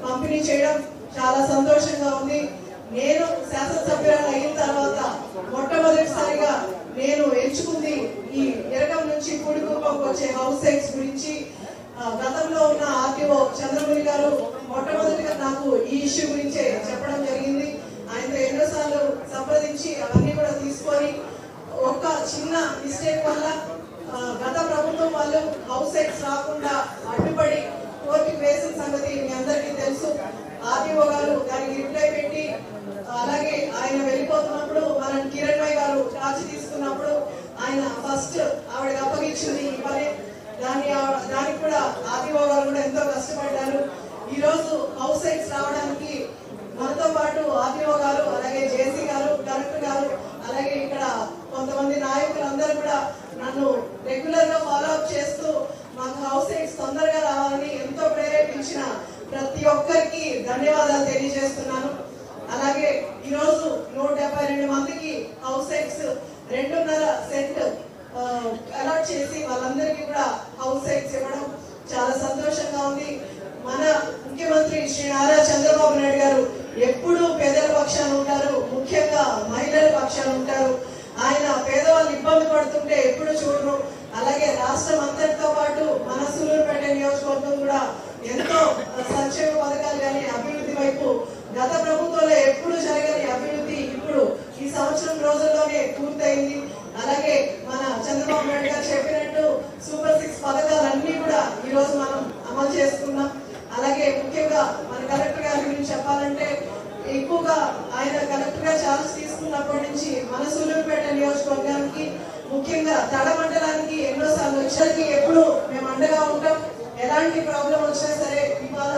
పంపిణీ చేయడం చాలా సంతోషంగా ఉంది. నేను శాసనసభ్యురాలు అయిన తర్వాత మొట్టమొదటిసారిగా నేను ఎంచుకుంది ఈ ఎరగం నుంచి పూడికుప్పంకి వచ్చే హౌస్ సైట్స్ గురించి. గతంలో ఉన్న ఆర్టీఓ చంద్రముని గారు మొట్టమొదటిగా నాకు ఈ ఇష్యూ గురించే చెప్పడం జరిగింది. ఆయనతో ఎన్నోసార్లు సంప్రదించి అవన్నీ కూడా తీసుకొని ఒక్క చిన్న మిస్టేక్ వల్ల గత ప్రభుత్వం వాళ్ళు హౌస్ సైట్స్ రాకుండా అడ్డుపడి కోర్టుకి వేసిన సంగతి మీ అందరికీ తెలుసు. ఆర్టీఓ గారు దానికి రిప్లై పెట్టి అలాగే ఆయన వెళ్ళిపోతున్నప్పుడు మన కిరణ్ గారు చార్జ్ తీసుకున్నప్పుడు ఆయన ఫస్ట్ ఆవిడకి అప్పగించింది ఈ పని. దానికి కూడా ఆర్టీఓ గారు కూడా ఎంతో కష్టపడ్డారు. ఈ రోజు హౌస్ సైట్స్ రావడానికి మనతో పాటు ఆర్టీఓ గారు, అలాగే జేసీ గారు, కలెక్టర్ గారు, అలాగే ఇక్కడ కొంతమంది నాయకులందరూ కూడా నన్ను రెగ్యులర్ గా ఫాలో అప్ చేస్తూ మాకు హౌస్ సైట్స్ తొందరగా రావాలని ఎంతో ప్రేరేపించిన ప్రతి ఒక్కరికి ధన్యవాదాలు తెలియజేస్తున్నాను. అలాగే ఈ రోజు 172 మందికి హౌస్ సైట్స్ 2.5 సెంట్ అలాట్ చేసి వాళ్ళందరికీ కూడా హౌస్ సైట్స్ ఇవ్వడం చాలా సంతోషంగా ఉంది. మన ముఖ్యమంత్రి శ్రీ నారా చంద్రబాబు నాయుడు గారు ఎప్పుడు పేదల పక్షాన ఉంటారు, ముఖ్యంగా మహిళల పక్షాన ఉంటారు. ఆయన పేదవాళ్ళు ఇబ్బంది పడుతుంటే ఎప్పుడు చూడరు. అలాగే రాష్ట్రం అంతటితో పాటు మన సూలూరుపేట నియోజకవర్గం కూడా ఎంతో సంక్షేమ పథకాలు కానీ అభివృద్ధి వైపు గత ప్రభుత్వంలో ఎప్పుడు జరగని అభివృద్ధి ఇప్పుడు ఈ సంవత్సరం రోజుల్లోనే పూర్తయింది. అలాగే మన చంద్రబాబు నాయుడు గారు చెప్పినట్టు సూపర్ 6 పథకాలన్నీ కూడా ఈ రోజు మనం అమలు చేసుకున్నాం. అలాగే ముఖ్యంగా మన కలెక్టర్ గారి గురించి చెప్పాలంటే ఎక్కువగా ఆయన కలెక్టర్ గా ఛార్జ్ తీసుకున్నప్పటి నుంచి మన సూలూరుపేట నియోజకవర్గానికి ముఖ్యంగా తడ మండలానికి ఎన్నోసార్లు వచ్చేది ఎప్పుడు మేము అండగా ఉంటాం. ఎలాంటి ప్రాబ్లం వచ్చినా సరే ఇవాళ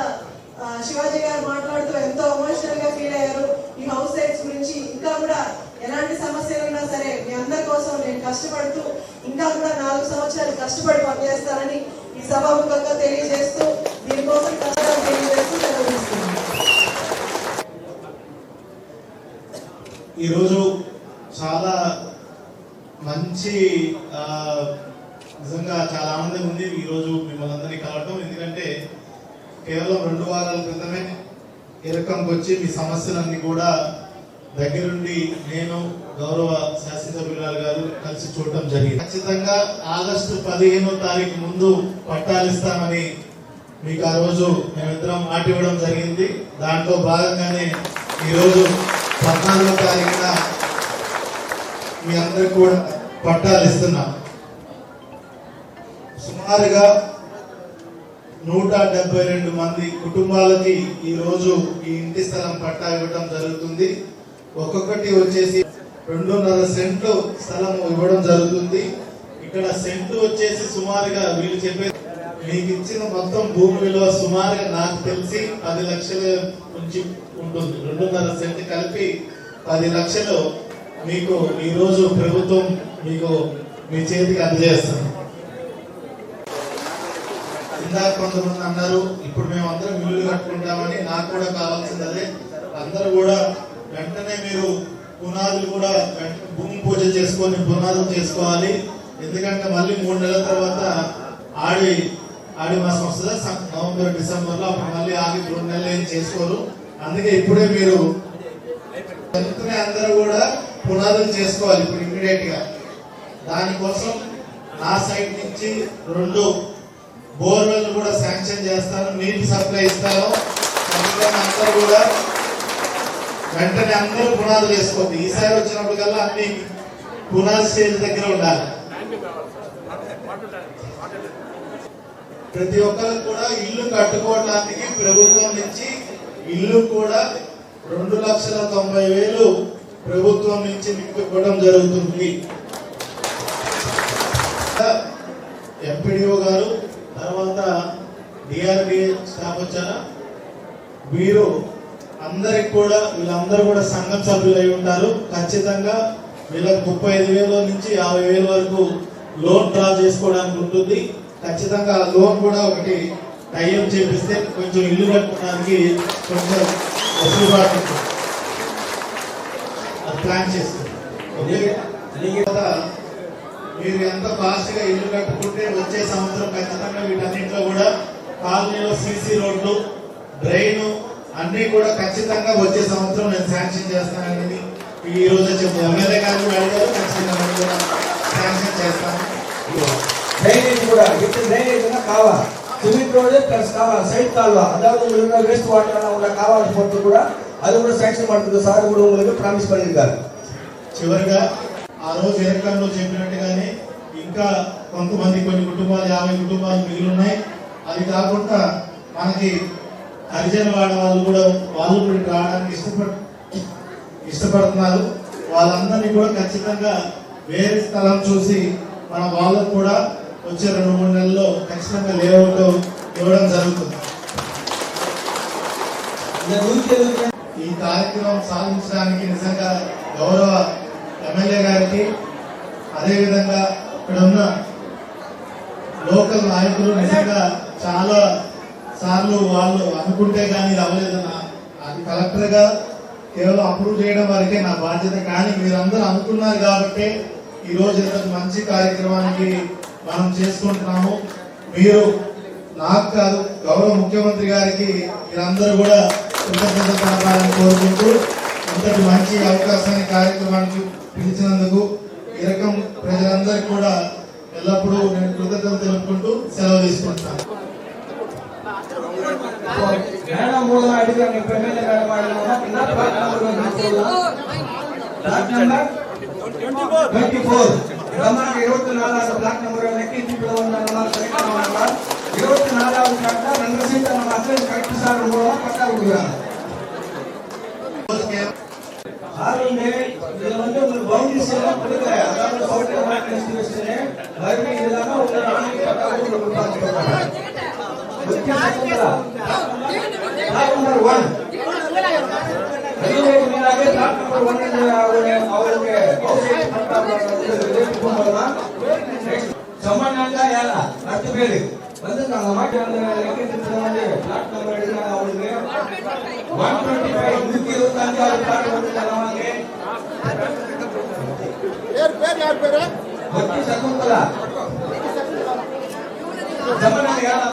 శివాజీ గారు మాట్లాడుతూ ఎంతో ఎమోషనల్ గా ఫీల్ అయ్యారు ఈ హౌస్ సైట్స్ గురించి. ఇంకా కూడా ఎలాంటి సమస్యలు ఉన్నా సరే మీ అందరి కోసం నేను కష్టపడుతూ ఇంకా కూడా 4 సంవత్సరాలు కష్టపడి పనిచేస్తానని ఈ సభాముఖంగా తెలియజేస్తూ దీనికోసం కష్టాలు తెలియజేస్తూ సెలవుస్తున్నాను. ఈరోజు చాలా మంచి నిజంగా చాలా ఆనందంగా ఉంది ఈరోజు మిమ్మల్ని అందరినీ కలవటం. ఎందుకంటే కేవలం 2 వారాల క్రితమే ఎరకంకి వచ్చి మీ సమస్యలన్నీ కూడా దగ్గరుండి నేను గౌరవ శాసనసభ్యురాలు గారు కలిసి చూడటం జరిగింది. ఖచ్చితంగా ఆగస్టు 15వ తారీఖు ముందు పట్టాలు ఇస్తామని మీకు ఆ రోజు మేమిద్దరం మాట ఇవ్వడం జరిగింది. దాంట్లో భాగంగానే ఈరోజు 14వ తారీఖున మీ అందరికి కూడా పట్టాలు ఇస్తున్నాం. సుమారుగా 172 మంది కుటుంబాలకి ఈ రోజు ఈ ఇంటి స్థలం పట్టా ఇవ్వడం జరుగుతుంది. ఒక్కొక్కటి వచ్చేసి 2.5 సెంట్లు స్థలం ఇవ్వడం జరుగుతుంది. ఇక్కడ సెంటు వచ్చేసి సుమారుగా వీళ్ళు చెప్పే మీకు ఇచ్చిన మొత్తం భూమి విలువ సుమారుగా నాకు తెలిసి 10 లక్షల నుంచి ఉంటుంది. 2.5 సెంట్ కలిపి 10 లక్షలు మీకు ఈ రోజు ప్రభుత్వం మీకు మీ చేతికి అందజేస్తుంది. ఇందాక కొంతమంది అన్నారు ఇప్పుడు మేము అందరం ఇల్లు కట్టుకుంటామని. నాకు కూడా కావాల్సింది అదే. అందరూ కూడా వెంటనే మీరు పునాదులు కూడా భూమి పూజ చేసుకొని పునాదులు చేసుకోవాలి. ఎందుకంటే మళ్ళీ 3 నెలల తర్వాత ఆడి మాసం వస్తుందా నవంబర్ డిసెంబర్ లో, అప్పుడు మళ్ళీ ఆగి 2 నెలలు ఏం చేసుకోరు. అందుకే ఇప్పుడే మీరు వెంటనే అందరూ కూడా పునాదులు చేసుకోవాలి ఇప్పుడు ఇమ్మీడియట్ గా. దానికోసం నా సైడ్ నుంచి 2 బోర్వెల్ కూడా శాంక్షన్ చేస్తాను, నీటి సప్లై ఇస్తాను. అందరూ కూడా వెంటనే అందరూ పునాదులు వేసుకోండి. ఈసారి వచ్చినప్పుడు కల్లా అన్ని పునాది స్టేజ్ దగ్గర ఉండాలి. ప్రతి ఒక్కరికి కూడా ఇల్లు కట్టుకోవడానికి ప్రభుత్వం నుంచి ఇల్లు కూడా 2,90,000 ప్రభుత్వం నుంచి మీకు ఇవ్వడం జరుగుతుంది. ఎంపీడీఓ గారు తర్వాత డిఆర్డిఏ స్టాఫ్ వచ్చారా, వీరు అందరికి కూడా వీళ్ళందరూ కూడా సంఘం సభ్యులు అయి ఉంటారు. ఖచ్చితంగా వీళ్ళకి 35,000 నుంచి 50,000 వరకు లోన్ డ్రా చేసుకోవడానికి ఉంటుంది. ఖచ్చితంగా ఆ లోన్ కూడా ఒకటి టైఅప్ చేపిస్తే కొంచెం ఇల్లు కట్టుకోవడానికి కొంచెం వెసులుబాటు ప్లాన్ చేస్తుంది. మీరు ఎంత ఫాస్ట్ గా ఇల్లు కట్టుకుంటే వచ్చే సంవత్సరం ఖచ్చితంగా వీటన్నింటిలో కూడా కాలనీలో సీసీ రోడ్లు, డ్రైన్ అన్ని కూడా ఖచ్చితంగా వచ్చే సంవత్సరం నేను శాంక్షన్ చేస్తానని ఈ రోజు చెప్పి ఎమ్మెల్యే గారు కూడా అడిగారు. ఖచ్చితంగా నేను కూడా శాంక్షన్ చేస్తాను. డ్రైనేజ్ కూడా విత్ డ్రైనేజ్ కావాలి, సిమెంట్ రోడ్ ప్లస్ కావాలి, సైడ్ కాలువ, అதாவது వేస్ట్ వాటర్ ఉన్న కావాలి పొట్టు కూడా అది కూడా శాంక్షన్ పడుతుంది సార్ కూడా உங்களுக்கு ప్రామిస్ பண்ணிருக்காரு. చివరిగా ఆ రోజు ఎరకంలో చెప్పినట్టుగానే ఇంకా కొంతమంది కొన్ని కుటుంబాలు 50 కుటుంబాలు మిగిలి ఉన్నాయి. అది కాకుండా మనకి హరిజన వాడ వాళ్ళు కూడా రావడానికి ఇష్టపడుతున్నారు. వాళ్ళందరినీ కూడా ఖచ్చితంగా వేరే స్థలం చూసి మన వాళ్ళకు కూడా వచ్చే 2-3 నెలల్లో ఖచ్చితంగా లేఅవుట్ ఇవ్వడం జరుగుతుంది. ఈ కార్యక్రమం సాధించడానికి నిజంగా గౌరవ ఎమ్మెల్యే గారికి, అదేవిధంగా ఇక్కడ ఉన్న లోకల్ నాయకులు నిజంగా చాలా సార్లు వాళ్ళు అనుకుంటే కానీ అవ్వలేదన్న, అది కలెక్టర్ గా కేవలం అప్రూవ్ చేయడం వరకే నా బాధ్యత. కానీ మీరందరూ అనుకున్నారు కాబట్టి ఈ రోజు ఇంత మంచి కార్యక్రమానికి మనం చేసుకుంటున్నాము. మీరు నాకు కాదు, గౌరవ ముఖ్యమంత్రి గారికి మీరందరూ కూడా కృతజ్ఞత తెలపాలని కోరుకుంటూ ఇంతటి మంచి అవకాశాన్ని కార్యక్రమానికి పిలిచినందుకు ఈ రకం ప్రజలందరికీ కూడా ఎల్లప్పుడూ నేను కృతజ్ఞతలు తెలుపుకుంటూ సెలవు తీసుకుంటున్నాను. మేడం కూడా అడిగాను, ఎమ్మెల్యే మేడం అడిగినా ప్లాట్ నెంబర్ 24 మనకి 24 ప్లాట్ నెంబర్ లెక్కింపులో ఉన్న 24 ప్లాట్ రంగసీత అసలు కరెక్ట్ సార్ కూడా పట్టా கொடுக்குறாங்க. ஆளுங்க இதுல வந்து ஒரு பவுண்டரிஸ் எல்லாம் கொடுக்கல, அதாவது சவுண்டர் மார்க்கெட் டிஸ்ட்ரிபியூஷன் வறுமை இல்லாம ஒரு நாளைக்கு பட்டா கொடுப்பாங்க. நம்பர் 1 அதுவே மீனாவே பிளாட் நம்பர் 1 அவருக்கு ஹவுஸ் பட்டா கொடுப்பாங்க. சமண்ணா யாரா 10 பேர் வந்து நாங்க மாட்டாங்க லெக்கத்துல வந்து பிளாட் நம்பர் எடுங்க. அவங்களுக்கு 125 125 பிளாட் வந்து தரவாங்க. யார் பேரு? சகுந்தலா. சமண்ணா யாரா